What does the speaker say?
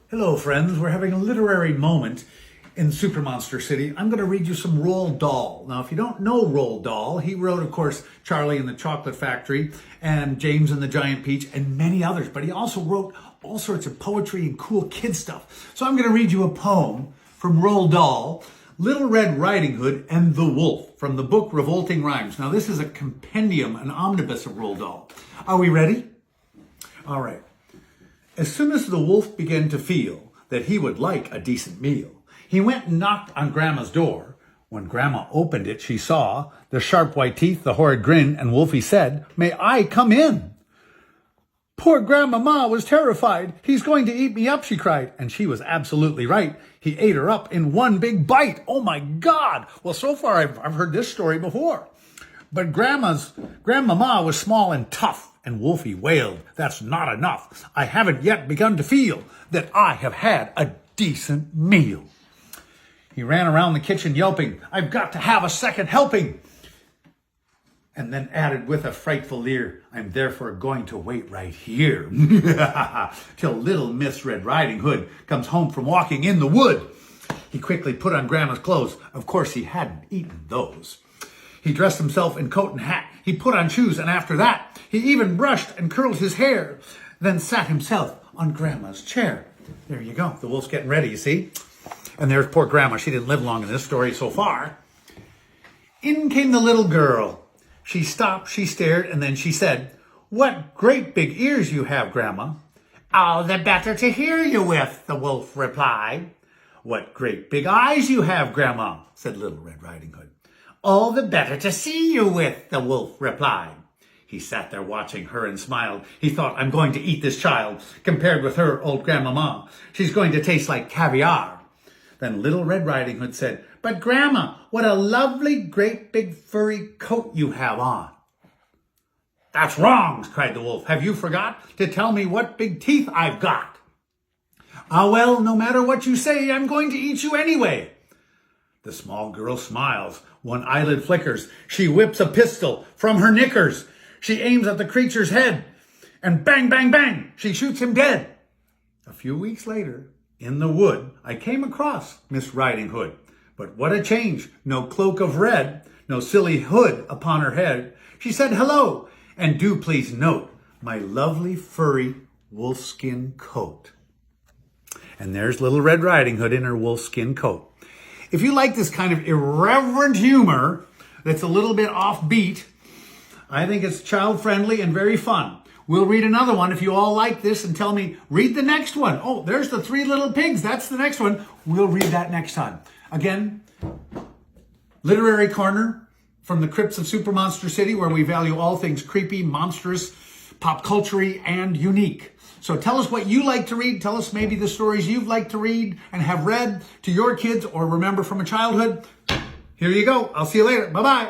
Hello, friends. We're having a literary moment in Super Monster City. I'm going to read you some Roald Dahl. Now, if you don't know Roald Dahl, he wrote, of course, Charlie and the Chocolate Factory and James and the Giant Peach and many others. But he also wrote all sorts of poetry and cool kid stuff. So I'm going to read you a poem from Roald Dahl, Little Red Riding Hood and the Wolf, from the book Revolting Rhymes. Now, this is a compendium, an omnibus of Roald Dahl. Are we ready? All right. As soon as the wolf began to feel that he would like a decent meal, he went and knocked on Grandma's door. When Grandma opened it, she saw the sharp white teeth, the horrid grin, and Wolfie said, "May I come in?" Poor Grandmama was terrified. "He's going to eat me up," she cried. And she was absolutely right. He ate her up in one big bite. Oh my God. Well, so far I've heard this story before. But Grandmama was small and tough. And Wolfie wailed, "That's not enough. I haven't yet begun to feel that I have had a decent meal." He ran around the kitchen yelping, "I've got to have a second helping." And then added with a frightful leer, "I'm therefore going to wait right here till little Miss Red Riding Hood comes home from walking in the wood." He quickly put on Grandma's clothes. Of course, he hadn't eaten those. He dressed himself in coat and hat. He put on shoes, and after that, he even brushed and curled his hair, then sat himself on Grandma's chair. There you go. The wolf's getting ready, you see? And there's poor Grandma. She didn't live long in this story so far. In came the little girl. She stopped, she stared, and then she said, "What great big ears you have, Grandma." "All the better to hear you with," the wolf replied. "What great big eyes you have, Grandma," said Little Red Riding Hood. "All the better to see you with," the wolf replied. He sat there watching her and smiled. He thought, "I'm going to eat this child. Compared with her, old Grandmama, she's going to taste like caviar." Then Little Red Riding Hood said, "But Grandma, what a lovely, great, big, furry coat you have on." "That's wrong," cried the wolf. "Have you forgot to tell me what big teeth I've got?" "Ah, well, no matter what you say, I'm going to eat you anyway." The small girl smiles. One eyelid flickers. She whips a pistol from her knickers. She aims at the creature's head. And bang, bang, bang, she shoots him dead. A few weeks later, in the wood, I came across Miss Riding Hood. But what a change. No cloak of red, no silly hood upon her head. She said hello, and do please note my lovely furry wolfskin coat. And there's Little Red Riding Hood in her wolfskin coat. If you like this kind of irreverent humor that's a little bit offbeat, I think it's child-friendly and very fun. We'll read another one if you all like this and tell me, read the next one. Oh, there's the Three Little Pigs. That's the next one. We'll read that next time. Again, Literary Corner from the crypts of Super Monster City, where we value all things creepy, monstrous, pop culture-y, and unique. So tell us what you like to read. Tell us maybe the stories you've liked to read and have read to your kids or remember from a childhood. Here you go. I'll see you later. Bye-bye.